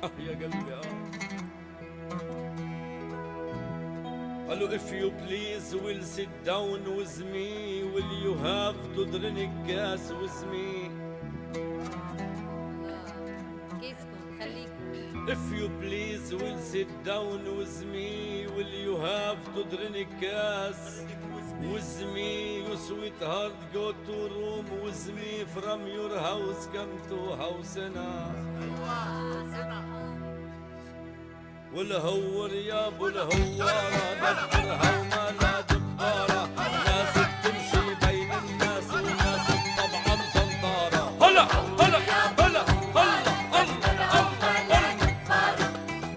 يا قلبي قالوا if you please will sit down with me will you have to drink gas with me كيفكم خليكم if you please will sit down with me will you have to drink gas with me you sweetheart go to room with me from your house come to housena والهور يا ابو الهوارة دبرها وما لا دبارة ناس بتمشي بين الناس وناس طبعا زنطارة هلا هلا هلا هلا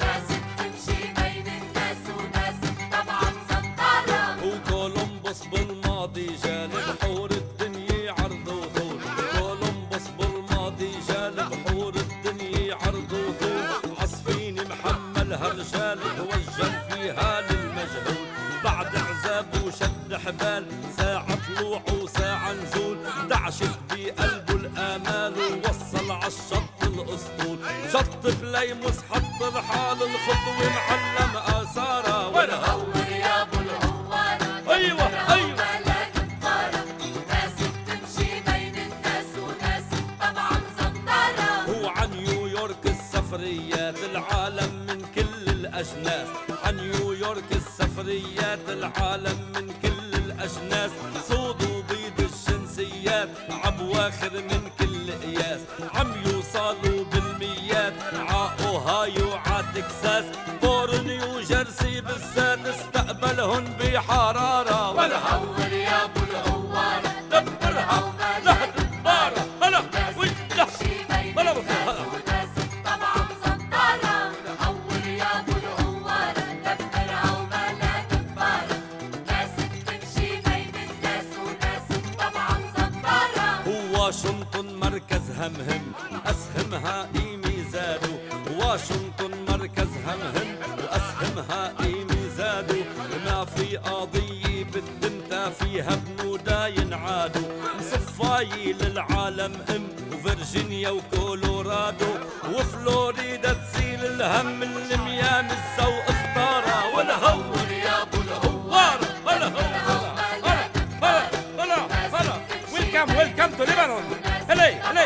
ناس بتمشي بين الناس وناس طبعا زنطارة وكولومبوس بالماضي جال بحور الدنيا عرض وطول كولومبوس بالماضي جال بحور الدنيا عرض وطول عصفين محمل هالرجال توجه فيها للمجهول بعد عذاب وشد حبال ساعة طلوع وساعة نزول دعشت بقلبه الآمال ووصل عالشط الأسطول شط بليموس حط رحال الخطوة معلم آثارها والهور يا ابو الهوارة أيوة أيوة ناس بتمشي بين الناس وناس طبعا زنطارة هو عن نيويورك السفريات العالم من كل الأجناس عن نيويورك السفريات العالم من كل الأجناس سود وبيض الجنسيات عبواخر من كل قياس عم يوصلوا بالميات ع اوهايو ع تكساس بور نيو جيرسي بالذات استقبلهن بحرارة والهور يا ابو الهوارة دبرها لا دبارة هلا ولا هلا بصير وناس طبعا زنطارة والهور يا ابو الهوارة دبرها وما لا دبارة ناس بتمشي بين الناس وناس طبعا زنطارة واشنطن مركز همهم أسهمها قيمة زادوا واشنطن مركز همهم وأسهمها قيمة زادوا ما في قضية بالدنتا فيها بنودا ينعادوا مصفاية للعالم وفرجينيا وكولورادو وفلوريدا تسيل الهم اللي ميامي السوق اختارها والهور يا ابو الهوارة هلا هلا هلا هلا هلا ويلكم تو ليبانون هلي هلي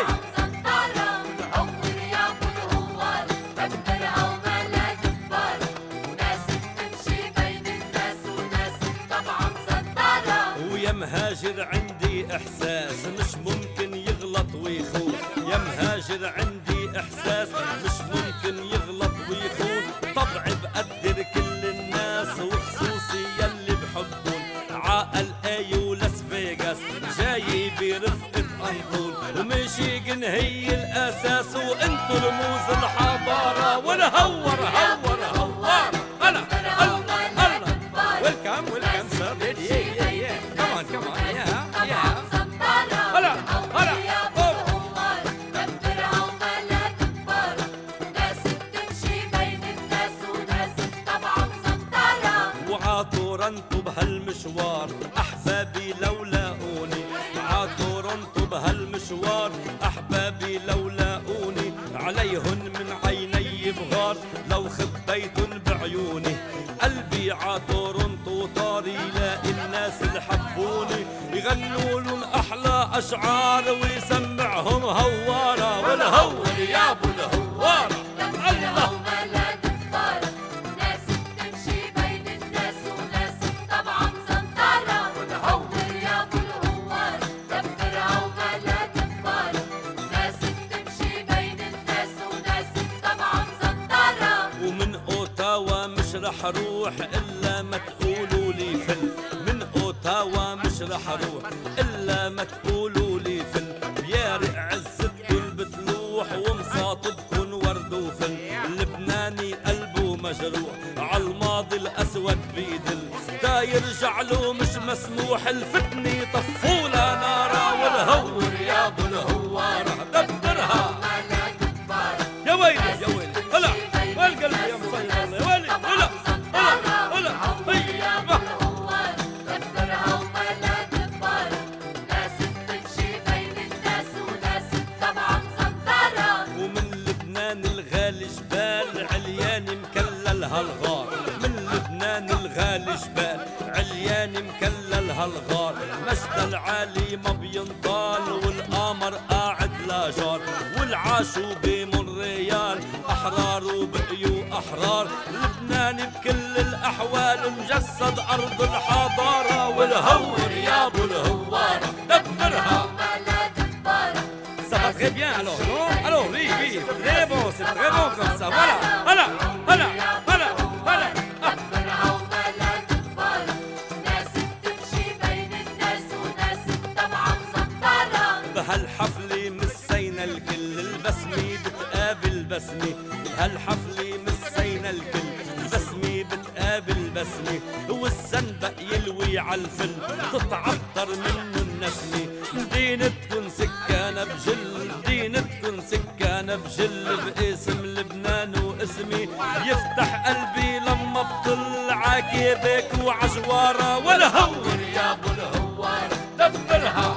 والهور يا ابو الهوارة دبرها وما لا دبارة وناس بتمشي بين الناس وناس طبعا زنطارة ويا مهاجر عندي احساس مش ممكن يغلط ويخون يا مهاجر عندي احساس مش ممكن يغلط ويخون طبعي بقدر كل الناس وخصوصي يلي بحبون عقل ايو لاس فيغاس جاي برفقة انطول وميشيغن هي الاساس وانتو رموز الحضارة والهور هور هوار هلا هلا هلا ويلكم سير كمان كمان يا هلا هلا دبرها وما لا دبارة ناس بتمشي بين الناس وناس طبعا زنطارة وعطورنتو بهالمشوار احبابي لو لاقوني عطورنتو بهالمشوار احبابي لو لاقوني عليهن من عيني بغار لو خبيتن بعيوني قلبي عطورنتو طار يلاقي الناس اللي حبوني يغنوا لهم احلى اشعار ويسمعهم هوارة والهور يا ابو الهوارة الله وما لا دبارة ناس بتمشي بين الناس وناس طبعا زنطارة والهور يا ابو الهوارة دبرها وما لا دبارة ناس بتمشي بين الناس وناس طبعا زنطارة ومن اوتاوا مش رح اروح الا ما تقولوا لي فل من اوتاوا مش رح اروح الا ما تقولوا لي فل بيارق عزتكن بتلوح ومصاطبكن ورد وفل اللبناني قلبه مجروح عالماضي الاسود بيدل تا يرجع له مش مسموح الفتنة طفولا نارا والهور يا ابو الهوارة دبرها يا ويلي يا ويلي هلا والقلب يا مصير الله يا ويلي هلا هلا هلا هيا دبرها وما لا دبارة ناس بتمشي بين الناس وناس طبعا زنطارة ومن لبنان لبنان الغالي جبال علياني مكلل هالغار، من لبنان الغالي جبال علياني مكلل هالغار، مجد العالي ما بينطال والقمر قاعد لا جار، والعاشوبة مونريال أحرار وبقيوا أحرار، لبنان بكل الأحوال مجسد أرض الحضارة، والهور يا أبو الهوارة دبرها. Ça va très bien alors, non? Alors oui, oui, très bon, c'est très bon comme ça, voilà, voilà, voilà, voilà, voilà. بهالحفلة مسينا الكل البسمة بتقابل بسمة، بهالحفلة مسينا الكل البسمة بتقابل بسمة، والزنبق يلوي عالفل تتعطر منه النسمة، مدينتكن سكانة بجل مدينتكن سكانة بجل باسم لبنان واسمي، يفتح قلبي لما بطل عجيبك وعجوارة، والهور يا ابو الهوارة دبرها.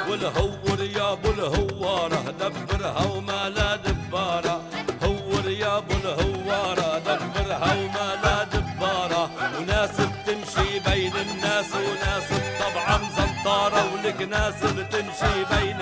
والهور يا ابو الهوارة دبرها وما لا دبارة، هور يا ابو الهوارة دبرها وما لا دبارة، وناس بتمشي بين الناس وناس طبعا زنطارة، ولك ناس بتمشي بين